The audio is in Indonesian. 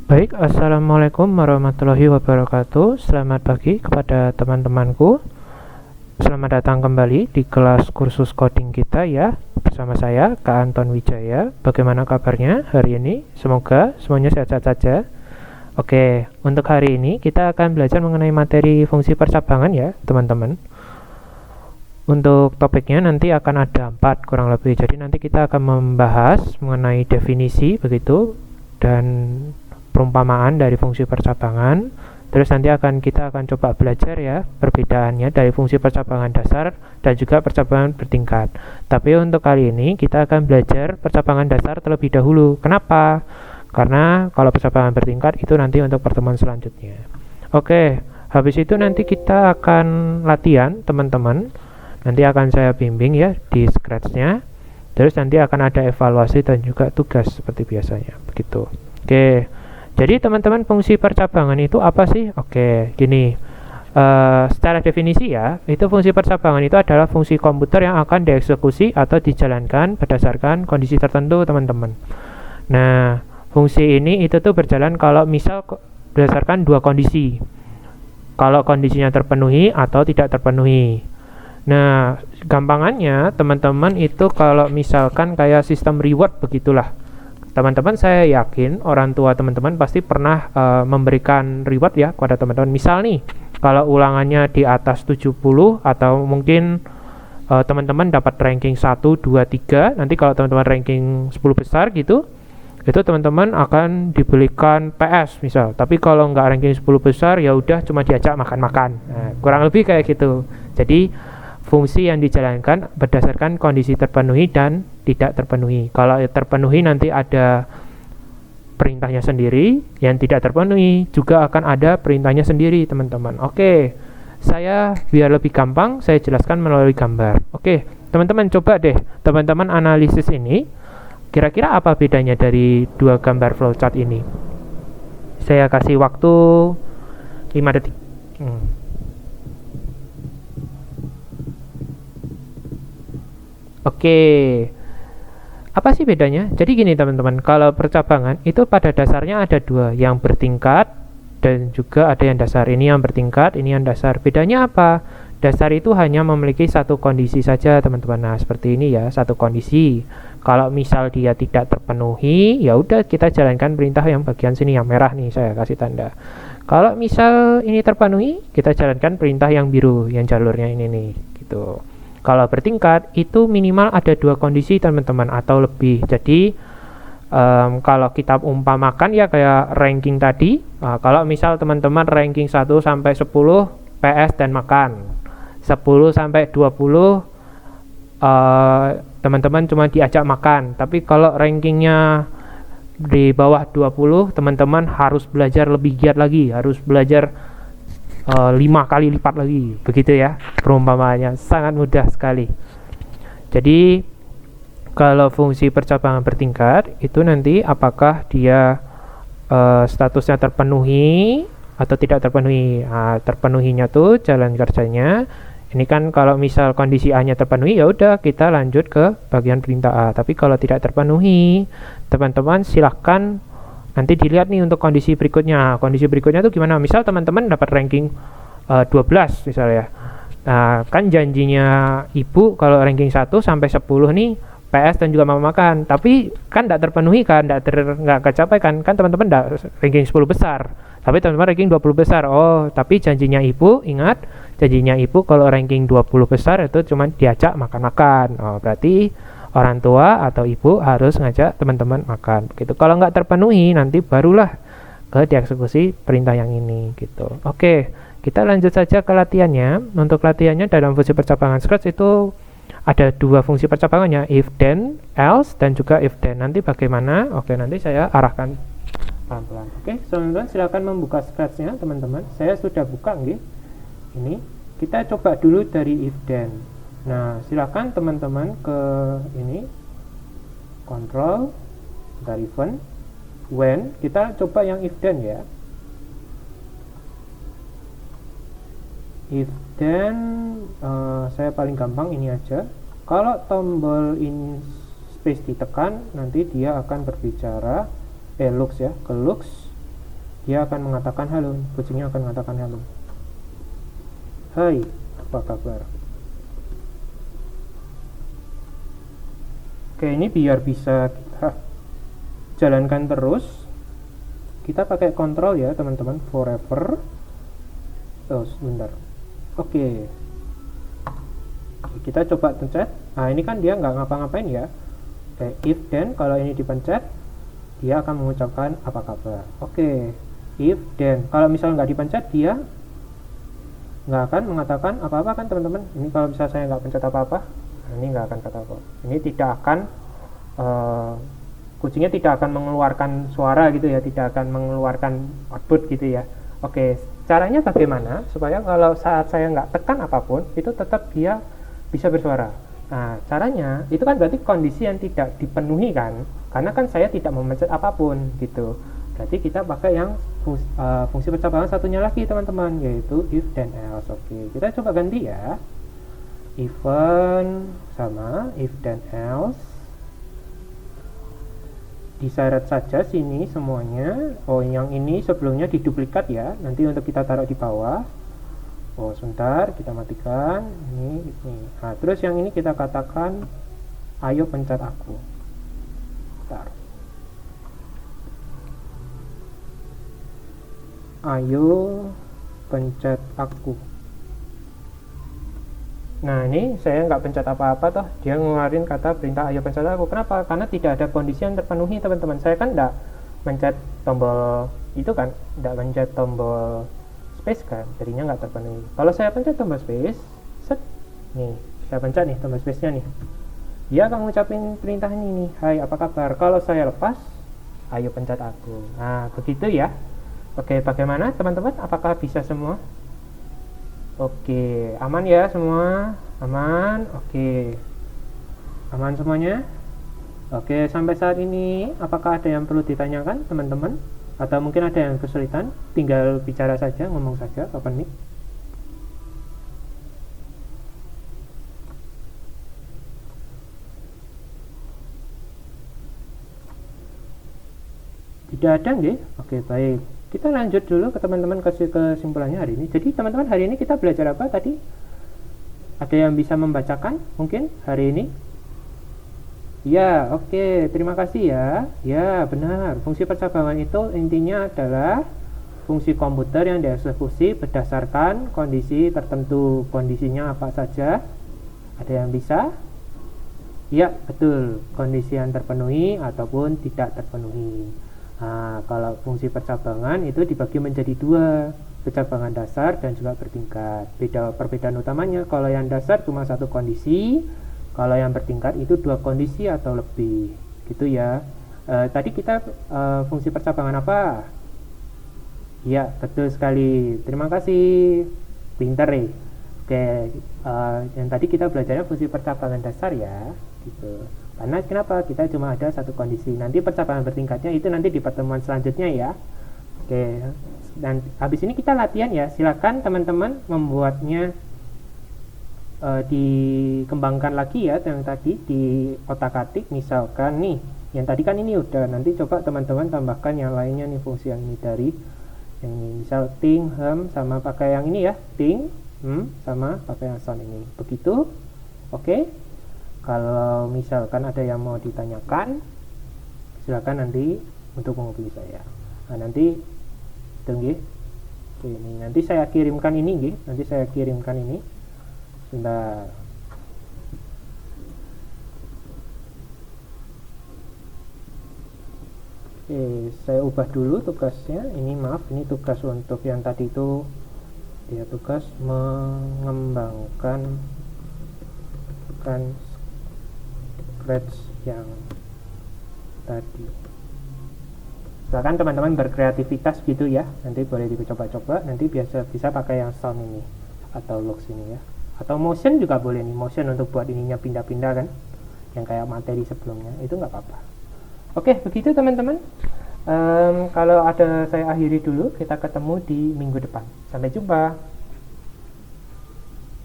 Baik, Assalamualaikum warahmatullahi wabarakatuh. Selamat pagi kepada teman-temanku. Selamat datang kembali di kelas kursus coding kita ya. Bersama saya, Kak Anton Wijaya. Bagaimana kabarnya hari ini? Semoga semuanya sehat-sehat saja. Oke, untuk hari ini kita akan belajar mengenai materi fungsi percabangan ya, teman-teman. Untuk topiknya nanti akan ada 4 kurang lebih. Jadi nanti kita akan membahas mengenai definisi begitu dan perumpamaan dari fungsi percabangan. Terus nanti kita akan coba belajar ya perbedaannya dari fungsi percabangan dasar dan juga percabangan bertingkat. Tapi untuk kali ini kita akan belajar percabangan dasar terlebih dahulu. Kenapa? Karena kalau percabangan bertingkat itu nanti untuk pertemuan selanjutnya. Oke, habis itu nanti kita akan latihan teman-teman. Nanti akan saya bimbing ya di scratch-nya. Terus nanti akan ada evaluasi dan juga tugas seperti biasanya. Begitu. Oke. Jadi teman-teman fungsi percabangan itu apa sih? Oke, gini. Secara definisi ya, itu fungsi percabangan itu adalah fungsi komputer yang akan dieksekusi atau dijalankan berdasarkan kondisi tertentu, teman-teman. Nah, fungsi ini itu tuh berjalan kalau misal berdasarkan dua kondisi. Kalau kondisinya terpenuhi atau tidak terpenuhi. Nah, gampangannya teman-teman itu kalau misalkan kayak sistem reward begitulah. Teman-teman saya yakin orang tua teman-teman pasti pernah memberikan reward ya kepada teman-teman. Misal nih, kalau ulangannya di atas 70 atau mungkin teman-teman dapat ranking 1, 2, 3, nanti kalau teman-teman ranking 10 besar gitu, itu teman-teman akan dibelikan PS misal. Tapi kalau nggak ranking 10 besar ya udah cuma diajak makan-makan. Nah, kurang lebih kayak gitu. Jadi fungsi yang dijalankan berdasarkan kondisi terpenuhi dan tidak terpenuhi. Kalau terpenuhi nanti ada perintahnya sendiri, yang tidak terpenuhi juga akan ada perintahnya sendiri, teman-teman. Oke, saya biar lebih gampang, saya jelaskan melalui gambar. Oke, teman-teman coba deh, teman-teman analisis ini, kira-kira apa bedanya dari dua gambar flowchart ini? Saya kasih waktu 5 detik. Oke, apa sih bedanya? Jadi gini teman-teman, kalau percabangan itu pada dasarnya ada dua, yang bertingkat dan juga ada yang dasar. Ini yang bertingkat, ini yang dasar. Bedanya apa? Dasar itu hanya memiliki satu kondisi saja teman-teman. Nah seperti ini ya, satu kondisi. Kalau misal dia tidak terpenuhi, ya udah kita jalankan perintah yang bagian sini yang merah nih, saya kasih tanda. Kalau misal ini terpenuhi, kita jalankan perintah yang biru, yang jalurnya ini nih, gitu. Kalau bertingkat itu minimal ada dua kondisi teman-teman atau lebih. Jadi kalau kita umpamakan ya kayak ranking tadi, kalau misal teman-teman ranking 1 sampai 10 PS dan makan, 10 sampai 20 teman-teman cuma diajak makan. Tapi kalau rankingnya di bawah 20, teman-teman harus belajar lebih giat lagi, harus belajar 5 kali lipat lagi, begitu ya perumpamaannya, sangat mudah sekali. Jadi kalau fungsi percabangan bertingkat itu nanti apakah dia statusnya terpenuhi atau tidak terpenuhi. Terpenuhinya tuh jalan kerjanya ini kan kalau misal kondisi A nya terpenuhi ya udah kita lanjut ke bagian perintah A. Tapi kalau tidak terpenuhi, teman-teman silahkan nanti dilihat nih untuk kondisi berikutnya. Kondisi berikutnya tuh gimana? Misal teman-teman dapat ranking 12 misalnya. Nah, kan janjinya ibu kalau ranking 1 sampai 10 nih PS dan juga makan. Tapi kan tidak terpenuhi kan, nggak kecapai kan teman-teman ranking 10 besar. Tapi teman-teman ranking 20 besar. Oh, tapi janjinya ibu, ingat, janjinya ibu kalau ranking 20 besar itu cuma diajak makan-makan. Oh, berarti orang tua atau ibu harus ngajak teman-teman makan gitu. Kalau nggak terpenuhi nanti barulah ke dieksekusi perintah yang ini gitu. Oke, kita lanjut saja ke latihannya. Untuk latihannya dalam fungsi percabangan Scratch itu ada dua fungsi percabangannya, if then, else, dan juga if then. Nanti bagaimana? Oke, nanti saya arahkan pelan-pelan. Oke, teman-teman silakan membuka Scratch-nya teman-teman. Saya sudah buka nih. Ini kita coba dulu dari if then. Nah, silakan teman-teman ke ini control dari event when, kita coba yang if then ya. If then saya paling gampang ini aja. Kalau tombol in space ditekan nanti dia akan berbicara looks ya, ke looks dia akan mengatakan halo. Kucingnya akan mengatakan halo. Hai, apa kabar? Oke, ini biar bisa kita jalankan terus, kita pakai kontrol ya teman-teman, forever. Oh, sebentar. Oke, kita coba pencet. Nah, ini kan dia nggak ngapa-ngapain ya. Oke, if then, kalau ini dipencet, dia akan mengucapkan apa kabar. Oke, if then, kalau misalnya nggak dipencet, dia nggak akan mengatakan apa-apa kan teman-teman. Ini kalau misalnya saya nggak pencet apa-apa, ini nggak akan kata apa. Ini tidak akan kucingnya tidak akan mengeluarkan suara gitu ya, tidak akan mengeluarkan output gitu ya. Oke, caranya bagaimana supaya kalau saat saya nggak tekan apapun itu tetap dia bisa bersuara. Nah, caranya itu kan berarti kondisi yang tidak dipenuhi kan, karena kan saya tidak memencet apapun gitu. Berarti kita pakai yang fungsi percabangan satunya lagi teman-teman, yaitu if then else. Oke, kita coba ganti ya. Even sama if then else, diseret saja sini semuanya. Oh, yang ini sebelumnya diduplikat ya, nanti untuk kita taruh di bawah. Oh, sebentar, kita matikan ini. Nah, terus yang ini kita katakan ayo pencet aku. Bentar. Ayo pencet aku. Nah, ini saya nggak pencet apa-apa toh, dia ngeluarin kata perintah ayo pencet aku. Kenapa? Karena tidak ada kondisi yang terpenuhi teman-teman. Saya kan nggak mencet tombol itu kan, nggak mencet tombol space kan, jadinya nggak terpenuhi. Kalau saya pencet tombol space, set, nih saya pencet nih tombol space-nya nih, dia akan ngucapin perintah ini nih, hai apa kabar. Kalau saya lepas, ayo pencet aku. Nah, begitu ya. Oke, bagaimana teman-teman? Apakah bisa semua? Oke, aman ya semua? Aman? Oke, aman semuanya? Oke, sampai saat ini apakah ada yang perlu ditanyakan teman-teman? Atau mungkin ada yang kesulitan? Tinggal bicara saja, ngomong saja, open mic. Tidak ada nggih? Oke, baik. Kita lanjut dulu ke teman-teman kesimpulannya hari ini. Jadi teman-teman hari ini kita belajar apa tadi? Ada yang bisa membacakan mungkin hari ini? Ya, oke. Terima kasih ya. Ya, benar. Fungsi percabangan itu intinya adalah fungsi komputer yang dieksekusi berdasarkan kondisi tertentu. Kondisinya apa saja? Ada yang bisa? Ya, betul. Kondisi yang terpenuhi ataupun tidak terpenuhi. Nah, kalau fungsi percabangan itu dibagi menjadi dua, percabangan dasar dan juga bertingkat. Perbedaan utamanya, kalau yang dasar cuma satu kondisi, kalau yang bertingkat itu dua kondisi atau lebih, gitu ya. Tadi kita fungsi percabangan apa? Ya, betul sekali. Terima kasih, pinter ya. Oke, yang tadi kita belajarnya fungsi percabangan dasar ya, gitu. Karena kenapa? Kita cuma ada satu kondisi. Nanti percabangan bertingkatnya itu nanti di pertemuan selanjutnya ya. Oke. Dan habis ini kita latihan ya. Silakan teman-teman membuatnya dikembangkan lagi ya yang tadi di otak-atik. Misalkan nih, yang tadi kan ini udah. Nanti coba teman-teman tambahkan yang lainnya nih, fungsi yang ini dari yang ini. Misal ting, sama pakai yang ini ya. Ting, sama pakai yang sound ini. Begitu. Oke. Kalau misalkan ada yang mau ditanyakan, silakan nanti untuk menghubungi saya. Nah, nanti tunggu. Ini nanti saya kirimkan ini, nanti saya kirimkan ini. Sebentar. Oke, saya ubah dulu tugasnya. Ini maaf, ini tugas untuk yang tadi itu dia tugas mengembangkan scratch yang tadi. Silakan teman-teman berkreativitas gitu ya. Nanti boleh dicoba-coba. Nanti bisa pakai yang sound ini atau logs ini ya. Atau motion juga boleh nih. Motion untuk buat ininya pindah-pindah kan. Yang kayak materi sebelumnya itu nggak apa-apa. Oke, begitu teman-teman. Kalau ada saya akhiri dulu. Kita ketemu di minggu depan. Sampai jumpa.